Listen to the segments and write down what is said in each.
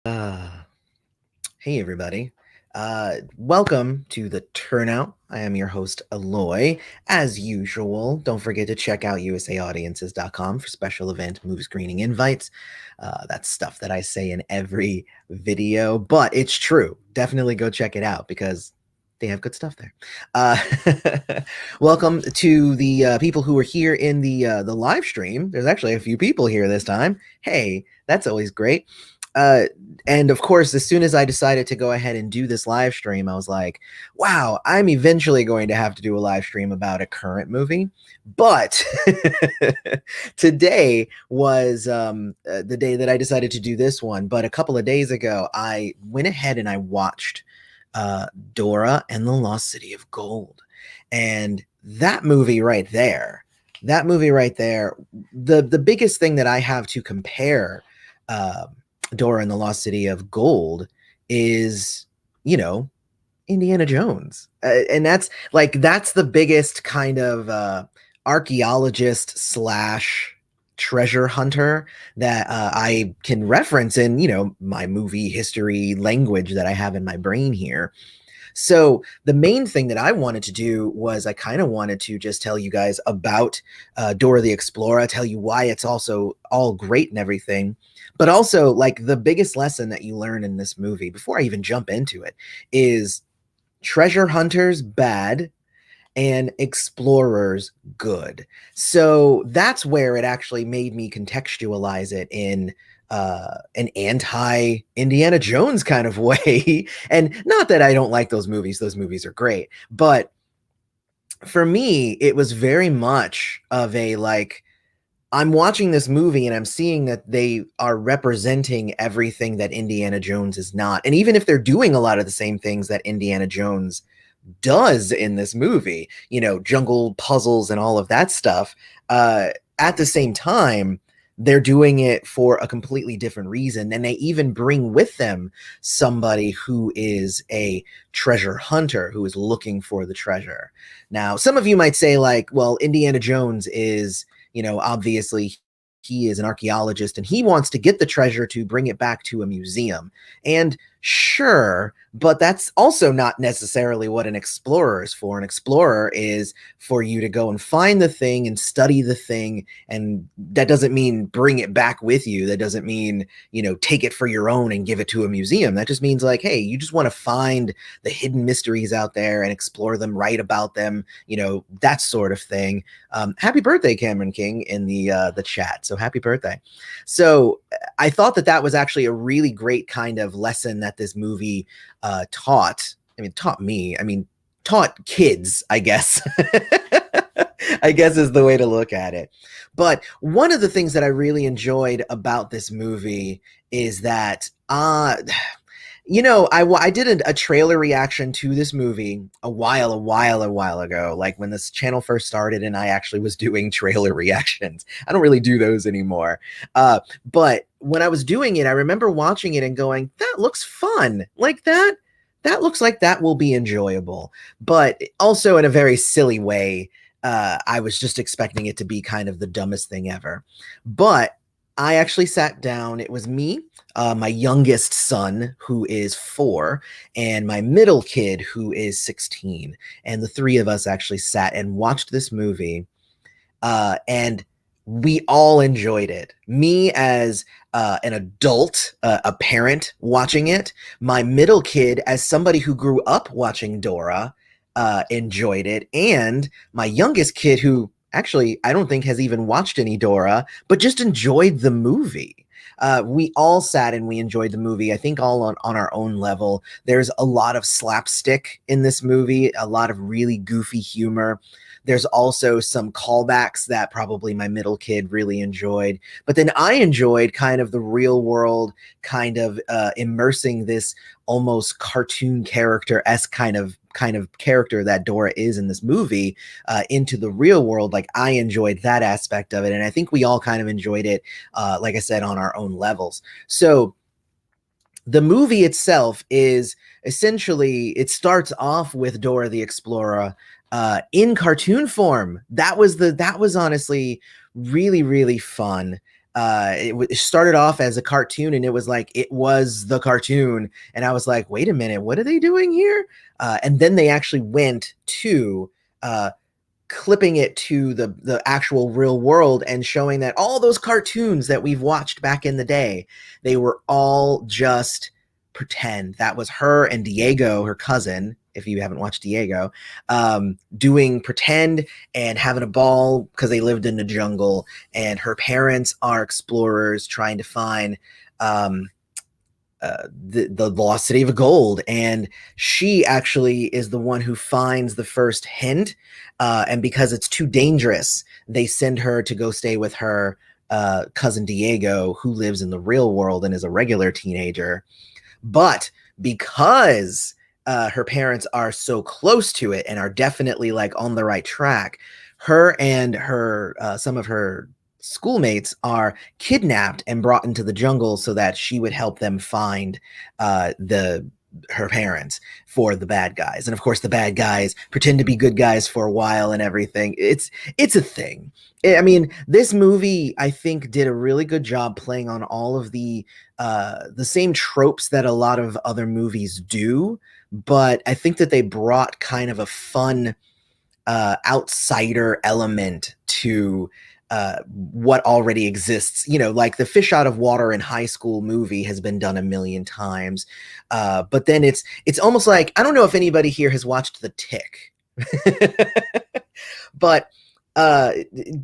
Uh, hey everybody. Welcome to the Turnout. I am your host, Aloy. As usual, don't forget to check out usaaudiences.com for special event movie screening invites. That's stuff that I say in every video, but it's true. Definitely go check it out because they have good stuff there. Uh, Welcome to the people who are here in the live stream. There's actually a few people here this time. Hey, that's always great. Uh, and of course, as soon as I decided to go ahead and do this live stream, I was like, wow, I'm eventually going to have to do a live stream about a current movie. But today was the day that I decided to do this one. But a couple of days ago, I went ahead and I watched Dora and the Lost City of Gold. And that movie right there, the biggest thing that I have to compare uh, Dora and the Lost City of Gold is, you know, Indiana Jones. And that's the biggest kind of archaeologist slash treasure hunter that I can reference in, my movie history language that I have in my brain here. So the main thing that I wanted to do was I kind of wanted to just tell you guys about Dora the Explorer, tell you why it's also all great and everything, but also like the biggest lesson that you learn in this movie before I even jump into it is treasure hunters bad and explorers good. So that's where it actually made me contextualize it in an anti Indiana Jones kind of way. And not that I don't like those movies are great, but for me, it was very much of a like, I'm watching this movie and I'm seeing that they are representing everything that Indiana Jones is not. And even if they're doing a lot of the same things that Indiana Jones does in this movie, jungle puzzles and all of that stuff, at the same time, they're doing it for a completely different reason. And they even bring with them somebody who is a treasure hunter who is looking for the treasure. Now, some of you might say, like, well, Indiana Jones is, obviously he is an archaeologist and he wants to get the treasure to bring it back to a museum. And sure, but that's also not necessarily what an explorer is for. An explorer is for you to go and find the thing and study the thing. And that doesn't mean bring it back with you. That doesn't mean, take it for your own and give it to a museum. That just means like, hey, you just want to find the hidden mysteries out there and explore them, write about them, that sort of thing. Happy birthday, Cameron King, in the chat. So happy birthday. So I thought that was actually a really great kind of lesson that this movie taught. I mean, taught me. I mean, taught kids, I guess. I guess is the way to look at it. But one of the things that I really enjoyed about this movie is that I did a trailer reaction to this movie a while ago, like when this channel first started and I actually was doing trailer reactions. I don't really do those anymore. But when I was doing it, I remember watching it and going, that looks fun. Like that looks like that will be enjoyable, but also in a very silly way. I was just expecting it to be kind of the dumbest thing ever. But I actually sat down. It was me, my youngest son, who is 4, and my middle kid, who is 16. And the three of us actually sat and watched this movie. And we all enjoyed it. Me as an adult, a parent watching it, my middle kid as somebody who grew up watching Dora, enjoyed it, and my youngest kid who actually I don't think has even watched any Dora, but just enjoyed the movie. We all sat and we enjoyed the movie, I think all on our own level. There's a lot of slapstick in this movie, a lot of really goofy humor. There's also some callbacks that probably my middle kid really enjoyed. But then I enjoyed kind of the real world, kind of immersing this almost cartoon character-esque kind of character that Dora is in this movie into the real world. Like, I enjoyed that aspect of it. And I think we all kind of enjoyed it, like I said, on our own levels. So the movie itself is essentially, it starts off with Dora the Explorer in cartoon form. That was honestly really, really fun. It started off as a cartoon, and it was like it was the cartoon, and I was like, wait a minute, what are they doing here? And then they actually went to clipping it to the actual real world and showing that all those cartoons that we've watched back in the day, they were all just pretend. That was her and Diego, her cousin, if you haven't watched Diego, doing pretend and having a ball because they lived in the jungle, and her parents are explorers trying to find um, the lost city of gold, and she actually is the one who finds the first hint, and because it's too dangerous, they send her to go stay with her cousin Diego, who lives in the real world and is a regular teenager. But because her parents are so close to it and are definitely like on the right track, her and her some of her schoolmates are kidnapped and brought into the jungle so that she would help them find the her parents for the bad guys. And of course the bad guys pretend to be good guys for a while and everything. It's a thing. I mean, this movie, I think, did a really good job playing on all of the same tropes that a lot of other movies do, but I think that they brought kind of a fun outsider element to what already exists. You know, like the fish out of water in high school movie has been done a million times, but then it's almost like, I don't know if anybody here has watched The Tick, but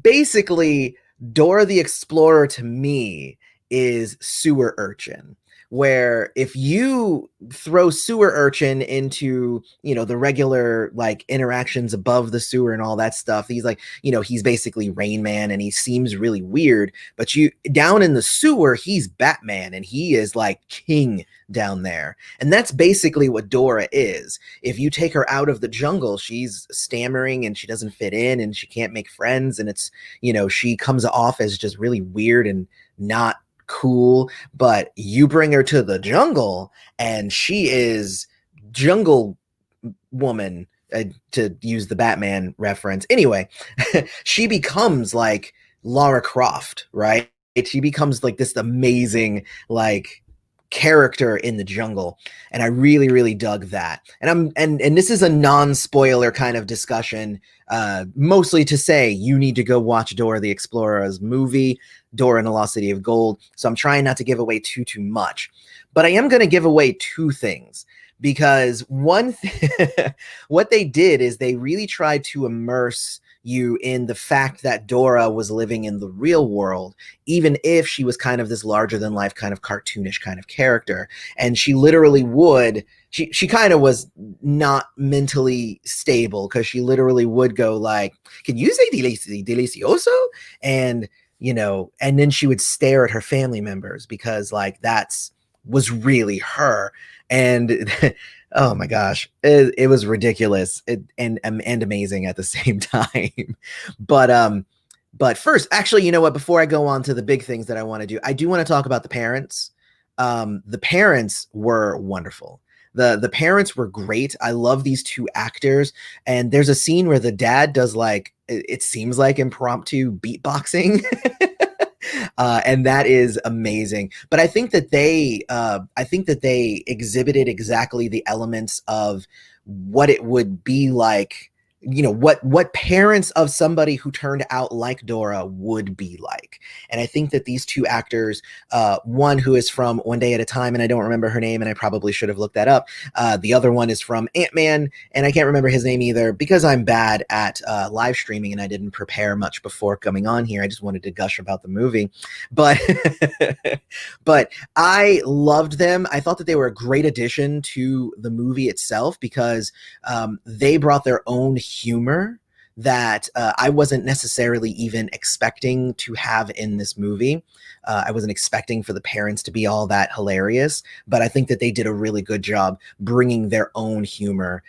basically Dora the Explorer to me is sewer urchin, where if you throw sewer urchin into, you know, the regular like interactions above the sewer and all that stuff, he's like, you know, he's basically Rain Man and he seems really weird, but you down in the sewer, he's Batman and he is like king down there. And that's basically what Dora is. If you take her out of the jungle, she's stammering and she doesn't fit in and she can't make friends, and it's, you know, she comes off as just really weird and not cool. But you bring her to the jungle and she is jungle woman, to use the Batman reference. Anyway, she becomes like Lara Croft, right? She becomes like this amazing like character in the jungle, and I really really dug that. And and this is a non-spoiler kind of discussion, mostly to say you need to go watch Dora the Explorer's movie, Dora and the Lost City of Gold. So I'm trying not to give away too much, but I am going to give away two things, because what they did is they really tried to immerse you in the fact that Dora was living in the real world, even if she was kind of this larger than life kind of cartoonish kind of character. And she literally would, she kind of was not mentally stable, because she literally would go like, can you say delicioso? And, you know, and then she would stare at her family members because like that's was really her. And oh my gosh, it was ridiculous, and amazing at the same time. But first, actually, you know what? Before I go on to the big things that I want to do, I do want to talk about the parents. The parents were wonderful. The parents were great. I love these two actors. And there's a scene where the dad does like, it seems like impromptu beatboxing. And that is amazing. But I think that they exhibited exactly the elements of what it would be like, you know, what parents of somebody who turned out like Dora would be like. And I think that these two actors, one who is from One Day at a Time, and I don't remember her name, and I probably should have looked that up. The other one is from Ant-Man, and I can't remember his name either, because I'm bad at live streaming and I didn't prepare much before coming on here. I just wanted to gush about the movie. But but I loved them. I thought that they were a great addition to the movie itself, because they brought their own humor that I wasn't necessarily even expecting to have in this movie. I wasn't expecting for the parents to be all that hilarious, but I think that they did a really good job bringing their own humor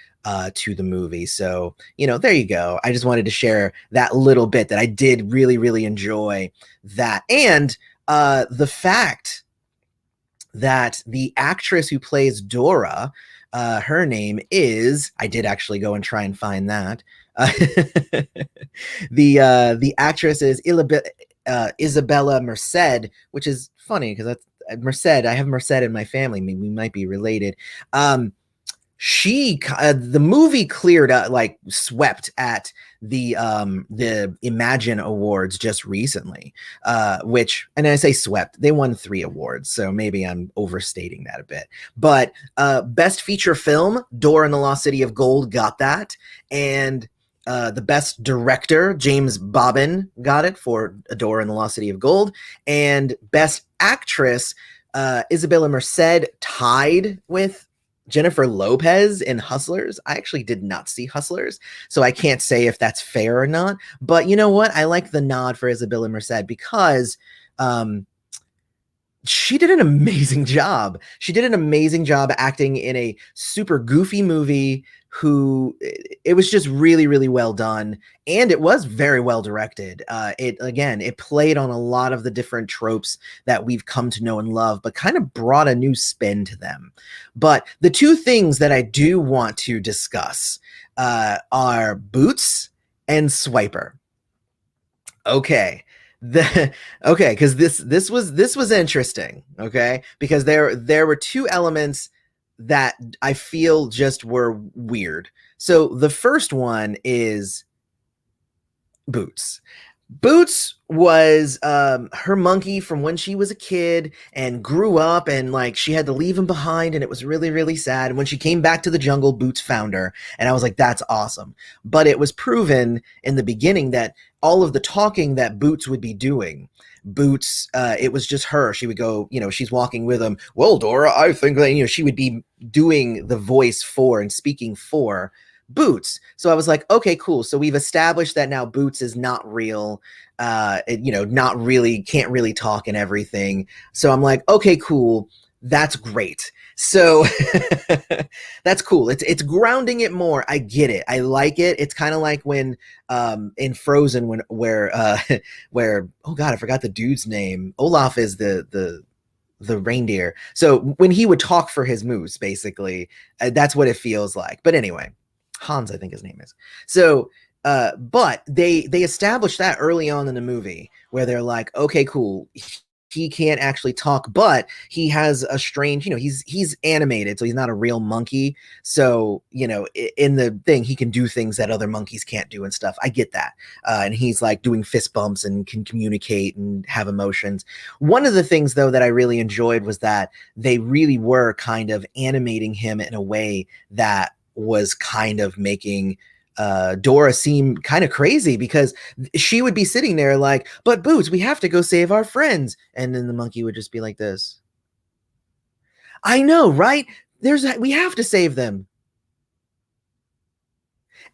to the movie. So, you know, there you go. I just wanted to share that little bit that I did really, really enjoy that. And the fact that the actress who plays Dora, her name is, I did actually go and try and find that. The actress is Isabella Merced, which is funny because that's Merced. I have Merced in my family. Maybe we might be related. The movie cleared up, like swept at the Imagine Awards just recently, which, and I say swept, they won 3 awards, so maybe I'm overstating that a bit. But best feature film, Dora and the Lost City of Gold got that, and the best director, James Bobbin, got it for Dora and the Lost City of Gold, and best actress, Isabella Merced tied with Jennifer Lopez in Hustlers. I actually did not see Hustlers, so I can't say if that's fair or not. But you know what? I like the nod for Isabella Merced because she did an amazing job. She did an amazing job acting in a super goofy movie. It was just really, really well done, and it was very well directed. It played on a lot of the different tropes that we've come to know and love, but kind of brought a new spin to them. But the 2 things that I do want to discuss are Boots and Swiper. Okay. Because this was interesting. Okay, because there were 2 elements that I feel just were weird. So the first one is Boots. Boots was her monkey from when she was a kid and grew up, and like she had to leave him behind, and it was really, really sad. And when she came back to the jungle, Boots found her, and I was like, that's awesome. But it was proven in the beginning that all of the talking that Boots would be doing, Boots, it was just her. She would go, she's walking with him. Well, Dora, I think that, she would be doing the voice for and speaking for Boots. So I was like, okay, cool. So we've established that now Boots is not real, not really, can't really talk and everything. So I'm like, okay, cool. That's great. So that's cool. It's grounding it more. I get it. I like it. It's kind of like when in Frozen where oh god, I forgot the dude's name. Olaf is the reindeer. So when he would talk for his moose, basically, that's what it feels like. But anyway, Hans, I think his name is. So but they established that early on in the movie where they're like, okay, cool. He can't actually talk, but he has a strange, he's animated, so he's not a real monkey. So, in the thing, he can do things that other monkeys can't do and stuff. I get that. And he's like doing fist bumps and can communicate and have emotions. One of the things, though, that I really enjoyed was that they really were kind of animating him in a way that was kind of making Dora seemed kind of crazy, because she would be sitting there like, but Boots, we have to go save our friends. And then the monkey would just be like this. I know, right? We have to save them.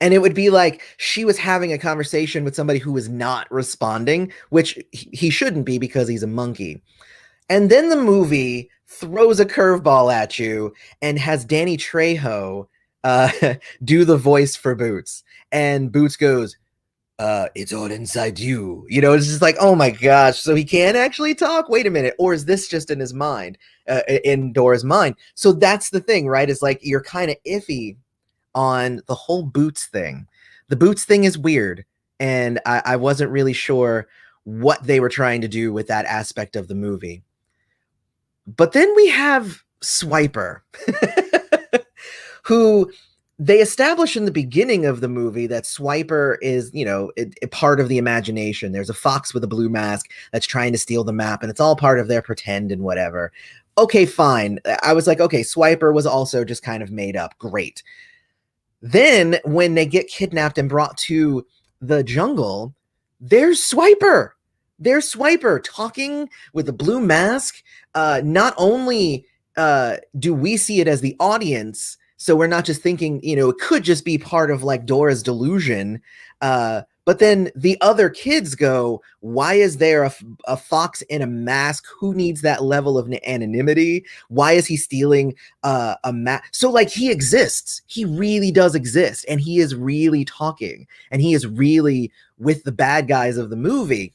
And it would be like she was having a conversation with somebody who was not responding, which he shouldn't be because he's a monkey. And then the movie throws a curveball at you and has Danny Trejo do the voice for Boots, and Boots goes, it's all inside you. It's just like, oh my gosh, so he can actually talk? Wait a minute. Or is this just in his mind, in Dora's mind? So that's the thing, right? Is like, you're kind of iffy on the whole Boots thing. The Boots thing is weird, and I wasn't really sure what they were trying to do with that aspect of the movie. But then we have Swiper, who they establish in the beginning of the movie that Swiper is, a part of the imagination. There's a fox with a blue mask that's trying to steal the map, and it's all part of their pretend and whatever. Okay, fine. I was like, okay, Swiper was also just kind of made up. Great. Then when they get kidnapped and brought to the jungle, there's Swiper. There's Swiper talking with a blue mask. Not only do we see it as the audience, so we're not just thinking, it could just be part of like Dora's delusion. But then the other kids go, why is there a fox in a mask? Who needs that level of anonymity? Why is he stealing a mask? So like, he exists. He really does exist. And he is really talking. And he is really with the bad guys of the movie.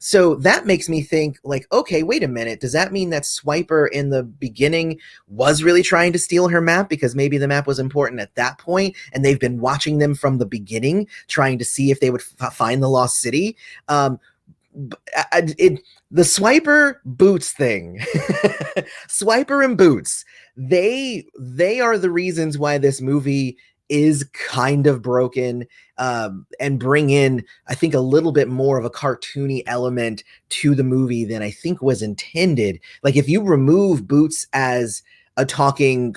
So that makes me think like, okay, wait a minute. Does that mean that Swiper in the beginning was really trying to steal her map because maybe the map was important at that point, and they've been watching them from the beginning, trying to see if they would find the lost city? it the Swiper Boots thing. Swiper and Boots, they are the reasons why this movie is kind of broken, and bring in, I think, a little bit more of a cartoony element to the movie than I think was intended. Like, if you remove Boots as a talking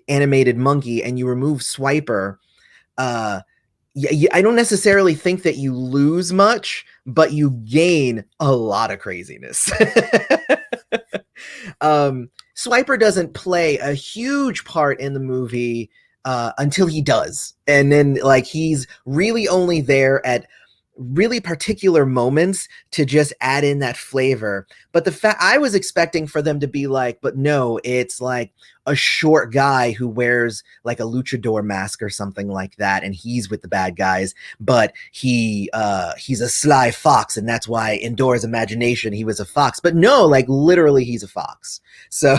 animated monkey and you remove Swiper, uh yeah, I don't necessarily think that you lose much, but you gain a lot of craziness. Swiper doesn't play a huge part in the movie until he does. And then, like, he's really only there at really particular moments to just add in that flavor. But the fact, I was expecting for them to be like, but no, it's like a short guy who wears like a luchador mask or something like that, and he's with the bad guys, but he's a sly fox, and that's why in Dora's imagination he was a fox. But no, like, literally he's a fox. So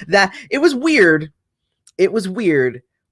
that it was weird,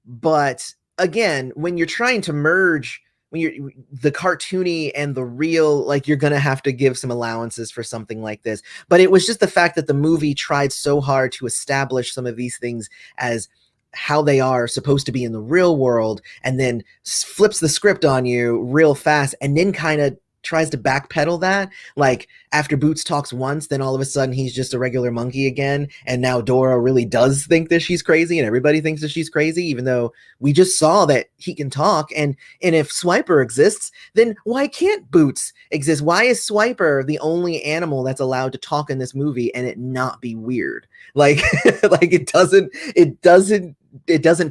but again, when you're trying to merge, when you're the cartoony and the real, like, you're gonna have to give some allowances for something like this. But it was just the fact that the movie tried so hard to establish some of these things as how they are supposed to be in the real world, and then flips the script on you real fast, and then kind of tries to backpedal that. Like, after Boots talks once, then all of a sudden he's just a regular monkey again, and now Dora really does think that she's crazy, and everybody thinks that she's crazy, even though we just saw that he can talk. And if Swiper exists, then why can't Boots exist? Why is Swiper the only animal that's allowed to talk in this movie and it not be weird? Like, like, it doesn't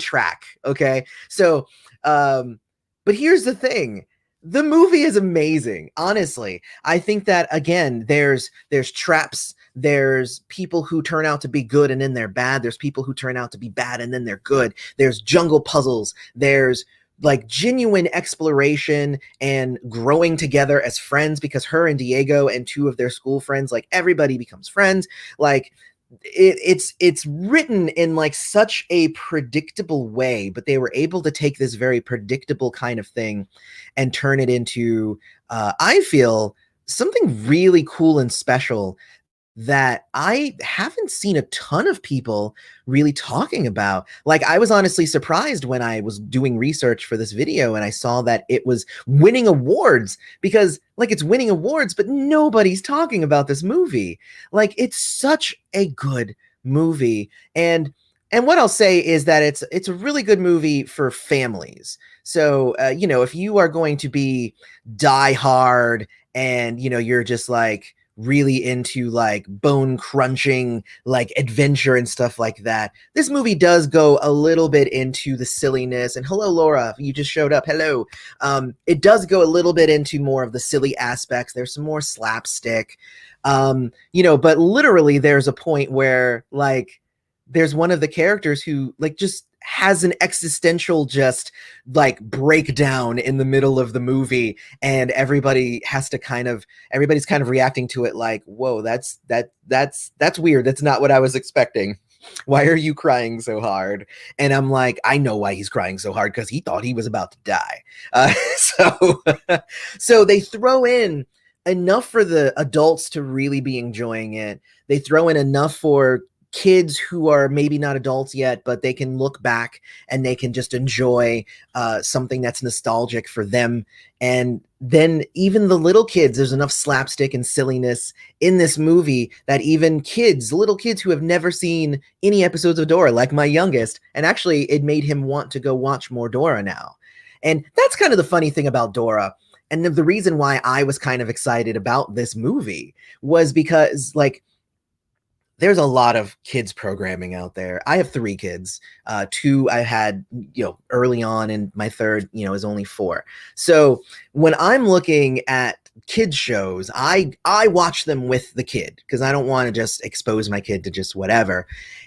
track. Okay, so but here's the thing, the movie is amazing. Honestly, I think that, again, there's traps, there's people who turn out to be good and then they're bad, there's people who turn out to be bad and then they're good, there's jungle puzzles, there's like genuine exploration and growing together as friends, because her and Diego and two of their school friends, like, everybody becomes friends. Like, it's written in like such a predictable way, but they were able to take this very predictable kind of thing and turn it into, I feel, something really cool and special that I haven't seen a ton of people really talking about. Like, I was honestly surprised when I was doing research for this video and I saw that it was winning awards, because, like, it's winning awards, but nobody's talking about this movie. Like, it's such a good movie. And what I'll say is that it's a really good movie for families. So, if you are going to be die hard and, you're just like really into like bone crunching, like, adventure and stuff like that, this movie does go a little bit into the silliness. And hello, Laura, you just showed up. Hello. It does go a little bit into more of the silly aspects. There's some more slapstick, but literally there's a point where, like, there's one of the characters who, like, just has an existential, just like, breakdown in the middle of the movie, and everybody's kind of reacting to it like, whoa, that's weird, that's not what I was expecting. Why are you crying so hard? And I'm like, I know why he's crying so hard, because he thought he was about to die. So so they throw in enough for the adults to really be enjoying it. They throw in enough for kids who are maybe not adults yet, but they can look back and they can just enjoy something that's nostalgic for them. And then even the little kids, there's enough slapstick and silliness in this movie that even little kids who have never seen any episodes of Dora, like my youngest, and actually it made him want to go watch more Dora now. And that's kind of the funny thing about Dora. And the reason why I was kind of excited about this movie was because, like, there's a lot of kids programming out there. I have 3 kids. 2 I had, early on, and my third, is only 4. So when I'm looking at kids shows, I watch them with the kid, because I don't want to just expose my kid to just whatever.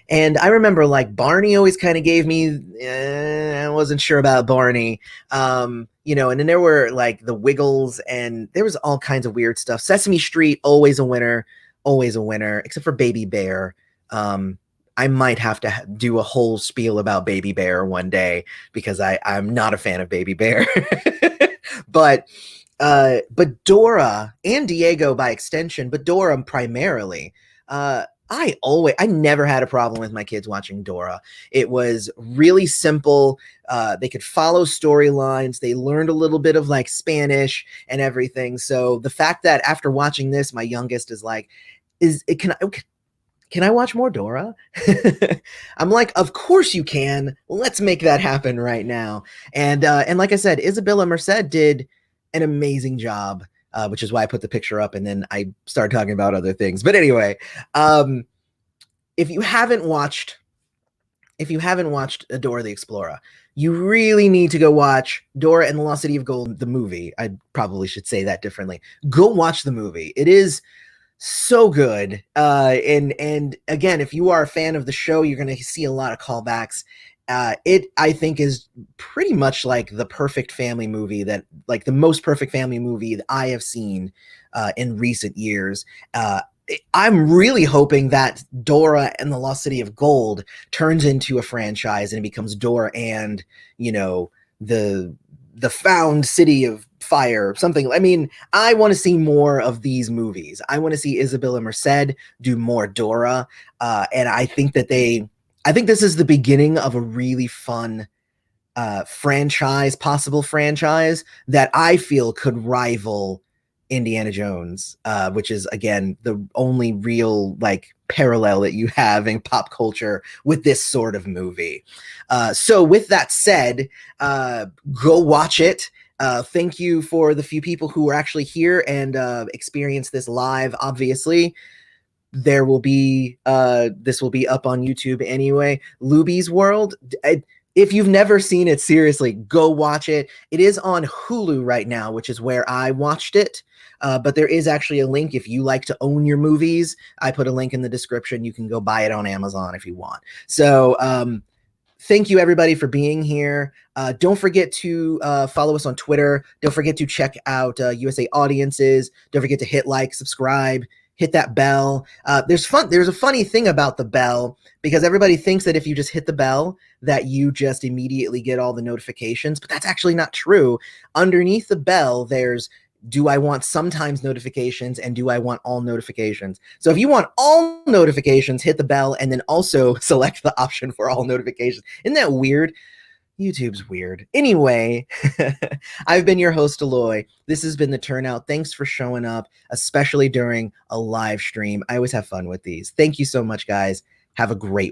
And I remember, like, Barney always kind of gave me, I wasn't sure about Barney. And then there were like the Wiggles, and there was all kinds of weird stuff. Sesame Street, always a winner, except for Baby Bear. I might have to do a whole spiel about Baby Bear one day, because I'm not a fan of Baby Bear. But But Dora and Diego by extension, but Dora primarily. I never had a problem with my kids watching Dora. It was really simple. They could follow storylines. They learned a little bit of like Spanish and everything. So the fact that after watching this, my youngest is like, is it can I watch more Dora? I'm like, of course you can. Let's make that happen right now. And like I said, Isabella Merced did an amazing job, which is why I put the picture up and then I started talking about other things. But anyway, um, if you haven't watched Dora the Explorer, you really need to go watch Dora and the Lost City of Gold, the movie. I probably should say that differently. Go watch the movie. It is so good. And again, if you are a fan of the show, you're going to see a lot of callbacks. It, I think, is pretty much like the perfect family movie like the most perfect family movie that I have seen in recent years. I'm really hoping that Dora and the Lost City of Gold turns into a franchise and it becomes Dora and, the found city of fire, something. I mean, I want to see more of these movies. I want to see Isabella Merced do more Dora. And I think this is the beginning of a really fun possible franchise that I feel could rival Indiana Jones, which is again the only real like parallel that you have in pop culture with this sort of movie. So with that said, go watch it. Thank you for the few people who were actually here and experienced this live. Obviously, this will be up on YouTube anyway. Luby's World. If you've never seen it, seriously, go watch it. It is on Hulu right now, which is where I watched it. But there is actually a link if you like to own your movies. I put a link in the description. You can go buy it on Amazon if you want. So thank you, everybody, for being here. Don't forget to follow us on Twitter. Don't forget to check out USA Audiences. Don't forget to hit like, subscribe, hit that bell. There's a funny thing about the bell because everybody thinks that if you just hit the bell that you just immediately get all the notifications, but that's actually not true. Underneath the bell, there's do I want sometimes notifications and do I want all notifications? So if you want all notifications, hit the bell and then also select the option for all notifications. Isn't that weird? YouTube's weird. Anyway, I've been your host, Aloy. This has been the Turnout. Thanks for showing up, especially during a live stream. I always have fun with these. Thank you so much, guys. Have a great